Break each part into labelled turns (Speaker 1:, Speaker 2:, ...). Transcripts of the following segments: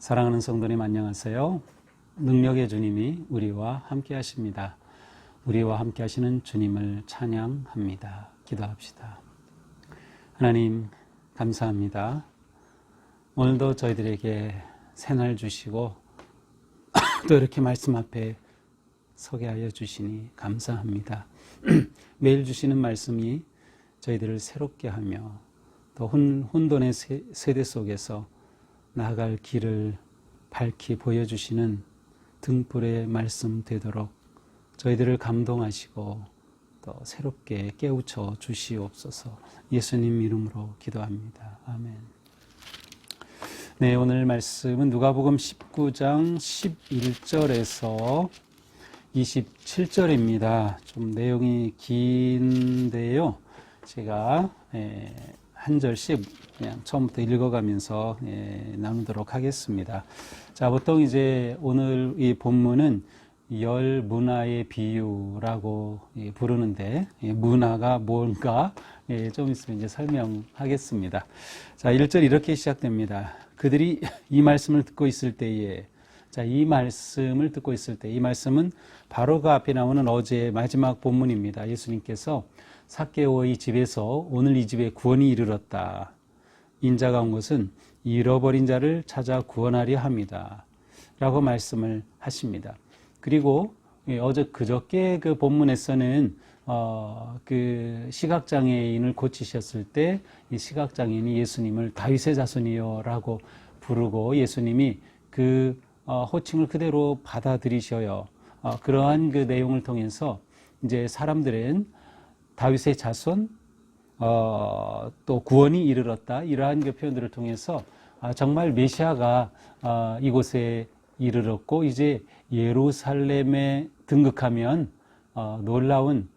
Speaker 1: 사랑하는 성도님 안녕하세요. 능력의 주님이 우리와 함께 하십니다. 우리와 함께 하시는 주님을 찬양합니다. 기도합시다. 하나님 감사합니다. 오늘도 저희들에게 새날 주시고 또 이렇게 말씀 앞에 서게 하여 주시니 감사합니다. 매일 주시는 말씀이 저희들을 새롭게 하며 또 혼돈의 세대 속에서 나아갈 길을 밝히 보여주시는 등불의 말씀 되도록 저희들을 감동하시고 또 새롭게 깨우쳐 주시옵소서. 예수님 이름으로 기도합니다. 아멘. 네, 오늘 말씀은 누가복음 19장 11절에서 27절입니다. 좀 내용이 긴데요. 제가 한 절씩 그냥 처음부터 읽어가면서 나누도록 하겠습니다. 자, 보통 이제 오늘 이 본문은 열 문화의 비유라고 부르는데, 문화가 뭔가 좀 있으면 이제 설명하겠습니다. 자, 1절 이렇게 시작됩니다. 그들이 이 말씀을 듣고 있을 때에, 자, 이 말씀을 듣고 있을 때, 이 말씀은 바로 그 앞에 나오는 어제의 마지막 본문입니다. 예수님께서 삭개오의 집에서 오늘 이 집에 구원이 이르렀다. 인자가 온 것은 잃어버린 자를 찾아 구원하려 함이다. 라고 말씀을 하십니다. 그리고 그저께 그 본문에서는 그 시각장애인을 고치셨을 때 이 시각장애인이 예수님을 다윗의 자손이요 라고 부르고 예수님이 그 호칭을 그대로 받아들이셔요. 그러한 그 내용을 통해서 이제 사람들은 다윗의 자손, 또 구원이 이르렀다. 이러한 그 표현들을 통해서 정말 메시아가 이곳에 이르렀고 이제 예루살렘에 등극하면 놀라운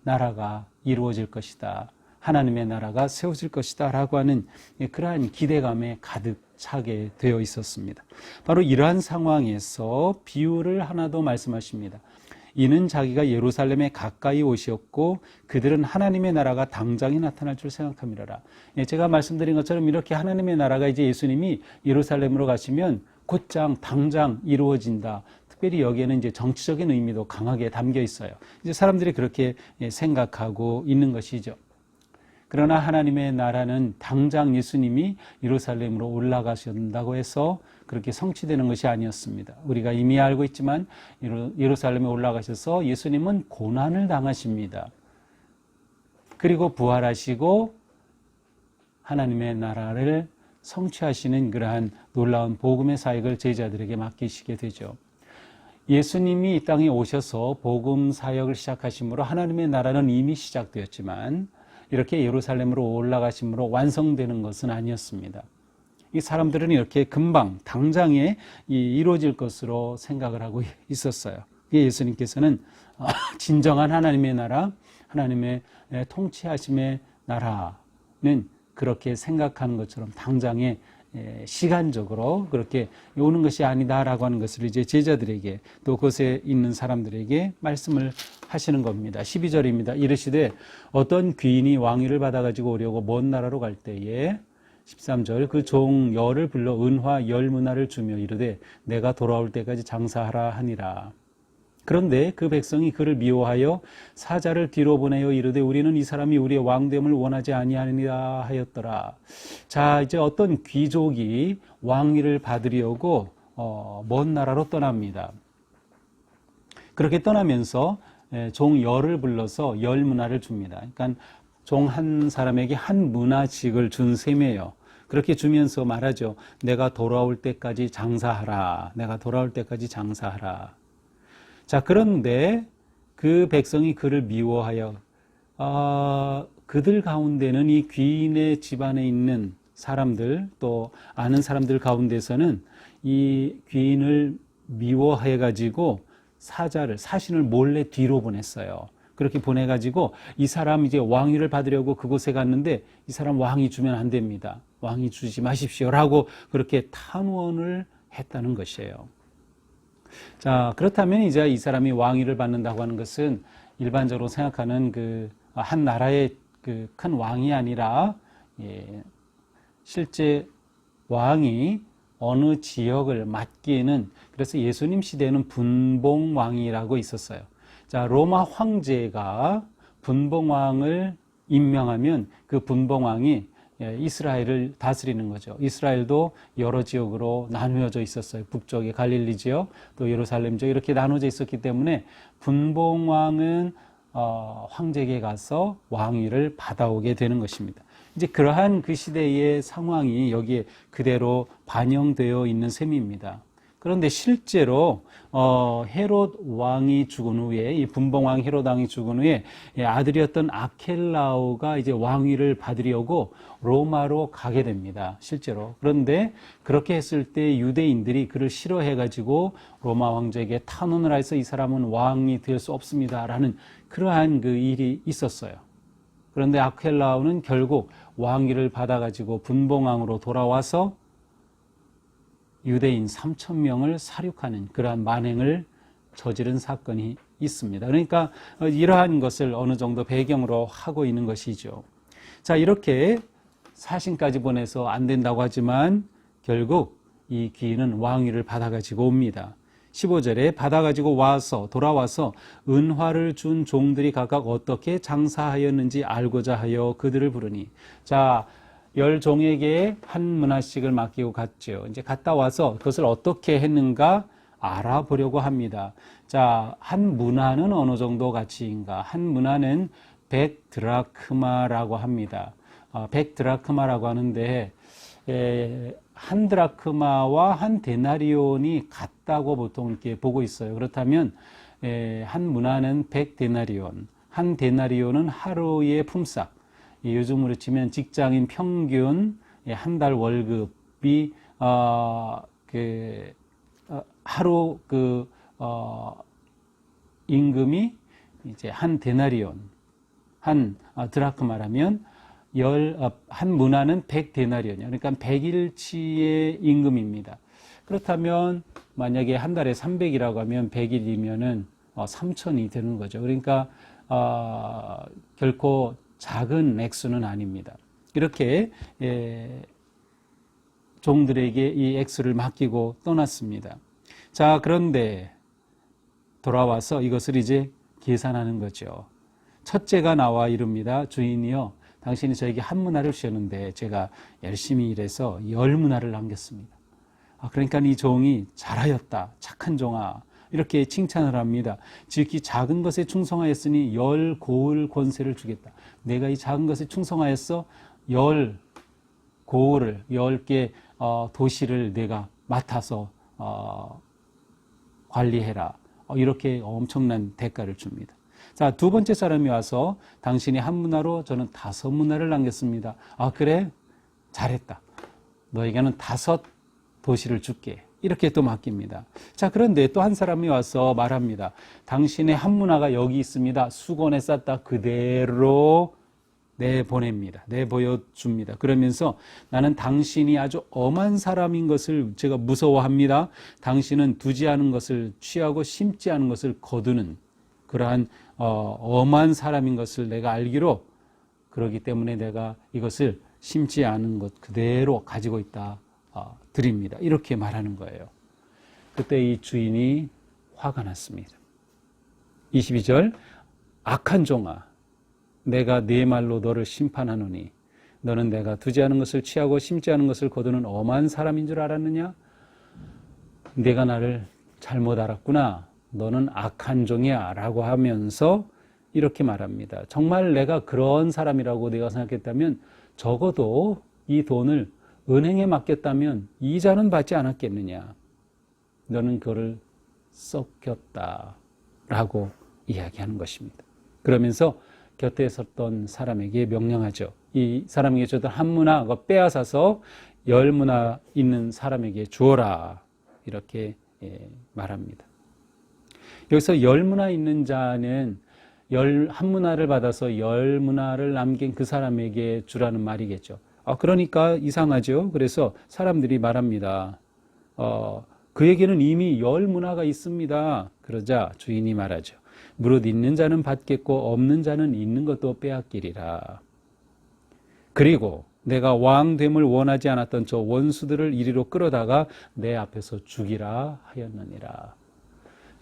Speaker 1: 나라가 이루어질 것이다. 하나님의 나라가 세워질 것이다. 라고 하는 그러한 기대감에 가득 차게 되어 있었습니다. 바로 이러한 상황에서 비유를 하나 더 말씀하십니다. 이는 자기가 예루살렘에 가까이 오셨고 그들은 하나님의 나라가 당장에 나타날 줄 생각함이라라. 제가 말씀드린 것처럼 이렇게 하나님의 나라가 이제 예수님이 예루살렘으로 가시면 곧장 당장 이루어진다. 특별히 여기에는 이제 정치적인 의미도 강하게 담겨 있어요. 이제 사람들이 그렇게 생각하고 있는 것이죠. 그러나 하나님의 나라는 당장 예수님이 예루살렘으로 올라가신다고 해서 그렇게 성취되는 것이 아니었습니다. 우리가 이미 알고 있지만 예루살렘에 올라가셔서 예수님은 고난을 당하십니다. 그리고 부활하시고 하나님의 나라를 성취하시는 그러한 놀라운 복음의 사역을 제자들에게 맡기시게 되죠. 예수님이 이 땅에 오셔서 복음 사역을 시작하심으로 하나님의 나라는 이미 시작되었지만 이렇게 예루살렘으로 올라가심으로 완성되는 것은 아니었습니다. 이 사람들은 이렇게 금방 당장에 이루어질 것으로 생각을 하고 있었어요. 예수님께서는 진정한 하나님의 나라, 하나님의 통치하심의 나라는 그렇게 생각하는 것처럼 당장에 시간적으로 그렇게 오는 것이 아니다라고 하는 것을 이제 제자들에게 또 그곳에 있는 사람들에게 말씀을 하시는 겁니다. 12절입니다. 이르시되 어떤 귀인이 왕위를 받아가지고 오려고 먼 나라로 갈 때에 13절 그 종 열을 불러 은화 10문화를 주며 이르되 내가 돌아올 때까지 장사하라 하니라. 그런데 그 백성이 그를 미워하여 사자를 뒤로 보내어 이르되 우리는 이 사람이 우리의 왕됨을 원하지 아니하니라 하였더라. 자, 이제 어떤 귀족이 왕위를 받으려고 먼 나라로 떠납니다. 그렇게 떠나면서 종 열을 불러서 열 문화를 줍니다. 그러니까 종 한 사람에게 한 문화씩을 준 셈이에요. 그렇게 주면서 말하죠. 내가 돌아올 때까지 장사하라. 내가 돌아올 때까지 장사하라. 자, 그런데 그 백성이 그를 미워하여 그들 가운데는 이 귀인의 집안에 있는 사람들 또 아는 사람들 가운데서는 이 귀인을 미워해 가지고 사신을 몰래 뒤로 보냈어요. 그렇게 보내가지고 이 사람 이제 왕위를 받으려고 그곳에 갔는데 이 사람 왕위 주면 안 됩니다. 왕위 주지 마십시오라고 그렇게 탄원을 했다는 것이에요. 자, 그렇다면 이제 이 사람이 왕위를 받는다고 하는 것은 일반적으로 생각하는 그 한 나라의 그 큰 왕이 아니라 실제 왕이 어느 지역을 맡기는, 그래서 예수님 시대에는 분봉왕이라고 있었어요. 자, 로마 황제가 분봉왕을 임명하면 그 분봉왕이 이스라엘을 다스리는 거죠. 이스라엘도 여러 지역으로 나누어져 있었어요. 북쪽에 갈릴리 지역, 또 예루살렘 지역 이렇게 나눠져 있었기 때문에 분봉왕은 황제에게 가서 왕위를 받아오게 되는 것입니다. 이제 그러한 그 시대의 상황이 여기에 그대로 반영되어 있는 셈입니다. 그런데 실제로 헤롯 왕이 죽은 후에, 이 분봉왕 헤롯 왕이 죽은 후에 아들이었던 아켈라오가 이제 왕위를 받으려고 로마로 가게 됩니다. 실제로. 그런데 그렇게 했을 때 유대인들이 그를 싫어해가지고 로마 황제에게 탄원을 해서 이 사람은 왕이 될 수 없습니다라는 그러한 그 일이 있었어요. 그런데 아켈라오는 결국 왕위를 받아가지고 분봉왕으로 돌아와서 유대인 3,000명을 살육하는 그러한 만행을 저지른 사건이 있습니다. 그러니까 이러한 것을 어느 정도 배경으로 하고 있는 것이죠. 자, 이렇게 사신까지 보내서 안 된다고 하지만 결국 이 귀인은 왕위를 받아가지고 옵니다. 15절에 받아가지고 돌아와서 은화를 준 종들이 각각 어떻게 장사하였는지 알고자 하여 그들을 부르니, 자, 10종에게 한 문화씩을 맡기고 갔죠. 이제 갔다 와서 그것을 어떻게 했는가 알아보려고 합니다. 자, 한 문화는 어느 정도 가치인가? 한 문화는 100드라크마라고 합니다. 100드라크마라고 하는데 한 드라크마와 한 데나리온이 같다고 보통 이렇게 보고 있어요. 그렇다면 한 문화는 100데나리온, 한 데나리온은 하루의 품삯, 요즘으로 치면 직장인 평균 한 달 월급이 하루 임금이 이제 한 데나리온, 한 드라크마라면 한 문화는 100데나리온이요. 그러니까 100일치의 임금입니다. 그렇다면 만약에 한 달에 300이라고 하면 100일이면은 3,000이 되는 거죠. 그러니까 결코 작은 액수는 아닙니다. 이렇게 종들에게 이 액수를 맡기고 떠났습니다. 자, 그런데 돌아와서 이것을 이제 계산하는 거죠. 첫째가 나와 이릅니다. 주인이요, 당신이 저에게 한 문화를 주셨는데 제가 열심히 일해서 10문화를 남겼습니다. 그러니까 이 종이 잘하였다, 착한 종아, 이렇게 칭찬을 합니다. 지극히 작은 것에 충성하였으니 10고을 권세를 주겠다. 내가 이 작은 것에 충성하였어 10고을을, 10개 도시를 내가 맡아서 관리해라. 이렇게 엄청난 대가를 줍니다. 자, 두 번째 사람이 와서 당신이 한 문화로 저는 5문화를 남겼습니다. 그래? 잘했다. 너에게는 5 도시를 줄게. 이렇게 또 맡깁니다. 자, 그런데 또 한 사람이 와서 말합니다. 당신의 한 문화가 여기 있습니다. 수건에 쌌다 그대로 내보냅니다. 내보여줍니다. 그러면서 나는 당신이 아주 엄한 사람인 것을 제가 무서워합니다. 당신은 두지 않은 것을 취하고 심지 않은 것을 거두는 그러한 엄한 사람인 것을 내가 알기로, 그렇기 때문에 내가 이것을 심지 않은 것 그대로 가지고 있다 드립니다. 이렇게 말하는 거예요. 그때 이 주인이 화가 났습니다. 22절, 악한 종아, 내가 네 말로 너를 심판하노니 너는 내가 두지 않은 것을 취하고 심지 않은 것을 거두는 엄한 사람인 줄 알았느냐? 내가 나를 잘못 알았구나. 너는 악한 종이야 라고 하면서 이렇게 말합니다. 정말 내가 그런 사람이라고 내가 생각했다면 적어도 이 돈을 은행에 맡겼다면 이자는 받지 않았겠느냐. 너는 그거를 썩혔다 라고 이야기하는 것입니다. 그러면서 곁에 섰던 사람에게 명령하죠. 이 사람에게 줬던 한 문화 빼앗아서 10문화 있는 사람에게 주어라. 이렇게 말합니다. 여기서 10문화 있는 자는 한 문화를 받아서 10문화를 남긴 그 사람에게 주라는 말이겠죠. 그러니까 이상하죠. 그래서 사람들이 말합니다. 그에게는 이미 10문화가 있습니다. 그러자 주인이 말하죠. 무릇 있는 자는 받겠고 없는 자는 있는 것도 빼앗기리라. 그리고 내가 왕됨을 원하지 않았던 저 원수들을 이리로 끌어다가 내 앞에서 죽이라 하였느니라.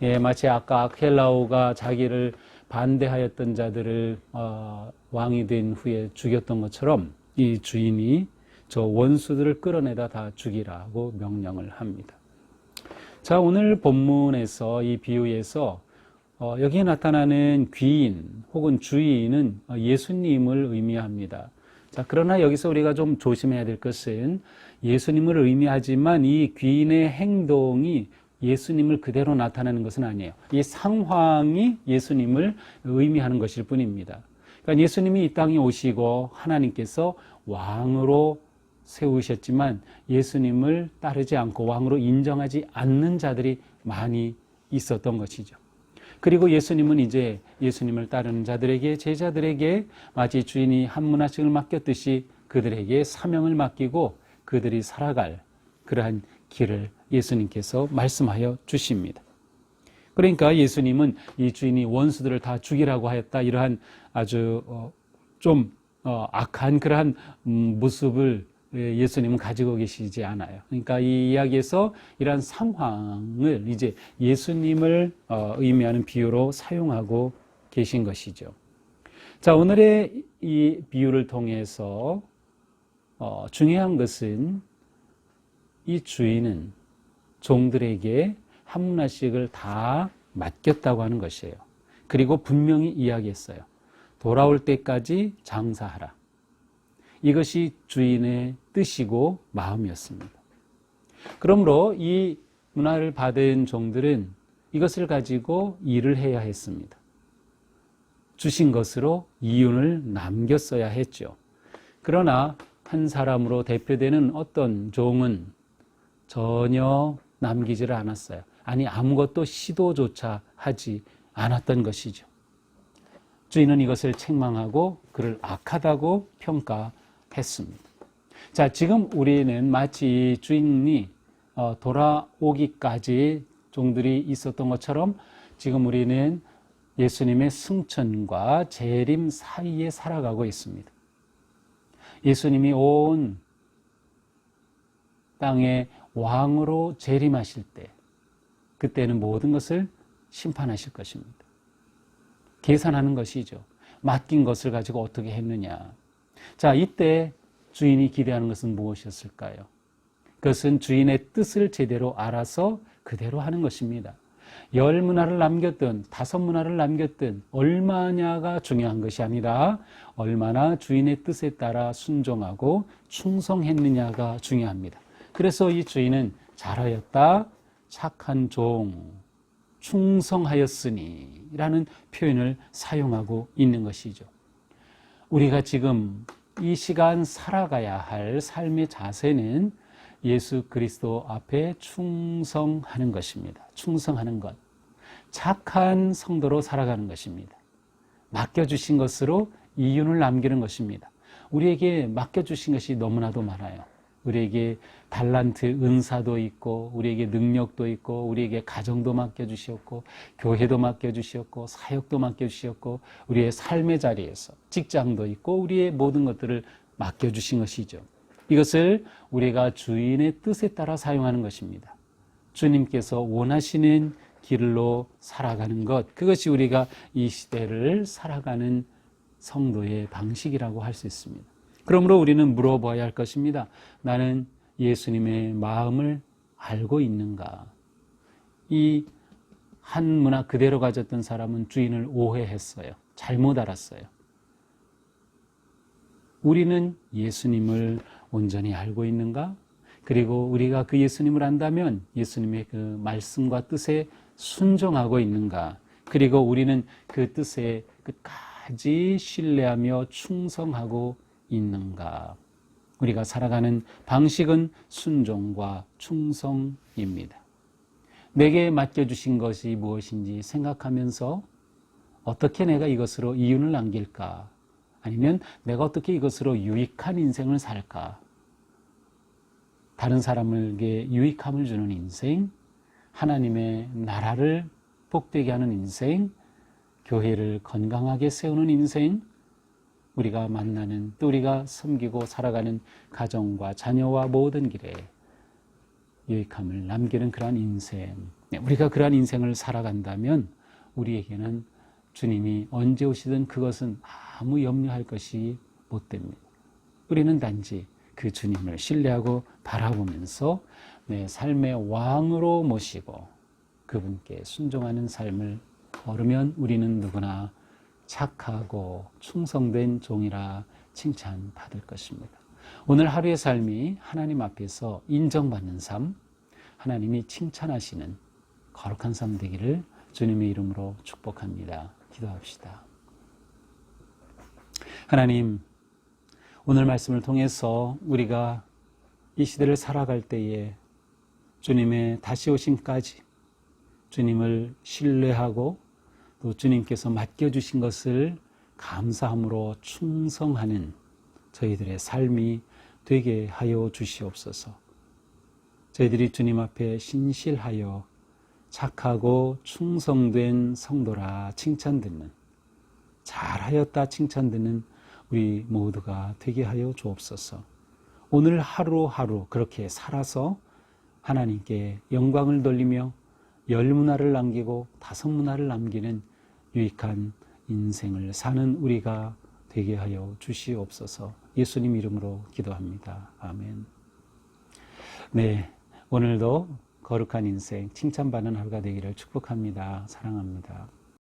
Speaker 1: 예, 마치 아까 아켈라오가 자기를 반대하였던 자들을 왕이 된 후에 죽였던 것처럼 이 주인이 저 원수들을 끌어내다 다 죽이라고 명령을 합니다. 자, 오늘 본문에서 이 비유에서 여기에 나타나는 귀인 혹은 주인은 예수님을 의미합니다. 자, 그러나 여기서 우리가 좀 조심해야 될 것은 예수님을 의미하지만 이 귀인의 행동이 예수님을 그대로 나타내는 것은 아니에요. 이 상황이 예수님을 의미하는 것일 뿐입니다. 그러니까 예수님이 이 땅에 오시고 하나님께서 왕으로 세우셨지만 예수님을 따르지 않고 왕으로 인정하지 않는 자들이 많이 있었던 것이죠. 그리고 예수님은 이제 예수님을 따르는 자들에게, 제자들에게 마치 주인이 한 문화씩을 맡겼듯이 그들에게 사명을 맡기고 그들이 살아갈 그러한 길을 예수님께서 말씀하여 주십니다. 그러니까 예수님은 이 주인이 원수들을 다 죽이라고 하였다, 이러한 아주 좀 악한 그러한 모습을 예수님은 가지고 계시지 않아요. 그러니까 이 이야기에서 이러한 상황을 이제 예수님을 의미하는 비유로 사용하고 계신 것이죠. 자, 오늘의 이 비유를 통해서 중요한 것은 이 주인은 종들에게 한 문화씩을 다 맡겼다고 하는 것이에요. 그리고 분명히 이야기했어요. 돌아올 때까지 장사하라. 이것이 주인의 뜻이고 마음이었습니다. 그러므로 이 문화를 받은 종들은 이것을 가지고 일을 해야 했습니다. 주신 것으로 이윤을 남겼어야 했죠. 그러나 한 사람으로 대표되는 어떤 종은 전혀 남기지를 않았어요. 아니, 아무것도 시도조차 하지 않았던 것이죠. 주인은 이것을 책망하고 그를 악하다고 평가했습니다. 자, 지금 우리는 마치 주인이 돌아오기까지 종들이 있었던 것처럼 지금 우리는 예수님의 승천과 재림 사이에 살아가고 있습니다. 예수님이 온 땅에 왕으로 재림하실 때, 그때는 모든 것을 심판하실 것입니다. 계산하는 것이죠. 맡긴 것을 가지고 어떻게 했느냐. 자, 이때 주인이 기대하는 것은 무엇이었을까요? 그것은 주인의 뜻을 제대로 알아서 그대로 하는 것입니다. 10문화를 남겼든 5문화를 남겼든 얼마냐가 중요한 것이 아니라 얼마나 주인의 뜻에 따라 순종하고 충성했느냐가 중요합니다. 그래서 이 주인은 잘하였다, 착한 종, 충성하였으니 라는 표현을 사용하고 있는 것이죠. 우리가 지금 이 시간 살아가야 할 삶의 자세는 예수 그리스도 앞에 충성하는 것입니다. 충성하는 것. 착한 성도로 살아가는 것입니다. 맡겨주신 것으로 이윤을 남기는 것입니다. 우리에게 맡겨주신 것이 너무나도 많아요. 우리에게 달란트, 은사도 있고, 우리에게 능력도 있고, 우리에게 가정도 맡겨주셨고, 교회도 맡겨주셨고, 사역도 맡겨주셨고, 우리의 삶의 자리에서 직장도 있고, 우리의 모든 것들을 맡겨주신 것이죠. 이것을 우리가 주인의 뜻에 따라 사용하는 것입니다. 주님께서 원하시는 길로 살아가는 것, 그것이 우리가 이 시대를 살아가는 성도의 방식이라고 할 수 있습니다. 그러므로 우리는 물어봐야 할 것입니다. 나는 예수님의 마음을 알고 있는가? 이 한 문화 그대로 가졌던 사람은 주인을 오해했어요. 잘못 알았어요. 우리는 예수님을 온전히 알고 있는가? 그리고 우리가 그 예수님을 안다면 예수님의 그 말씀과 뜻에 순종하고 있는가? 그리고 우리는 그 뜻에 끝까지 신뢰하며 충성하고 있는가? 우리가 살아가는 방식은 순종과 충성입니다. 내게 맡겨주신 것이 무엇인지 생각하면서 어떻게 내가 이것으로 이윤을 남길까? 아니면 내가 어떻게 이것으로 유익한 인생을 살까? 다른 사람에게 유익함을 주는 인생, 하나님의 나라를 복되게 하는 인생, 교회를 건강하게 세우는 인생, 우리가 만나는, 또 우리가 섬기고 살아가는 가정과 자녀와 모든 길에 유익함을 남기는 그러한 인생, 우리가 그러한 인생을 살아간다면 우리에게는 주님이 언제 오시든 그것은 아무 염려할 것이 못 됩니다. 우리는 단지 그 주님을 신뢰하고 바라보면서 내 삶의 왕으로 모시고 그분께 순종하는 삶을 걸으면 우리는 누구나 착하고 충성된 종이라 칭찬받을 것입니다. 오늘 하루의 삶이 하나님 앞에서 인정받는 삶, 하나님이 칭찬하시는 거룩한 삶 되기를 주님의 이름으로 축복합니다. 기도합시다. 하나님, 오늘 말씀을 통해서 우리가 이 시대를 살아갈 때에 주님의 다시 오심까지 주님을 신뢰하고 또 주님께서 맡겨주신 것을 감사함으로 충성하는 저희들의 삶이 되게 하여 주시옵소서. 저희들이 주님 앞에 신실하여 착하고 충성된 성도라 칭찬 듣는, 잘하였다 칭찬 듣는 우리 모두가 되게 하여 주옵소서. 오늘 하루하루 그렇게 살아서 하나님께 영광을 돌리며 10문화를 남기고 5문화를 남기는 유익한 인생을 사는 우리가 되게 하여 주시옵소서. 예수님 이름으로 기도합니다. 아멘. 네, 오늘도 거룩한 인생 칭찬받는 하루가 되기를 축복합니다. 사랑합니다.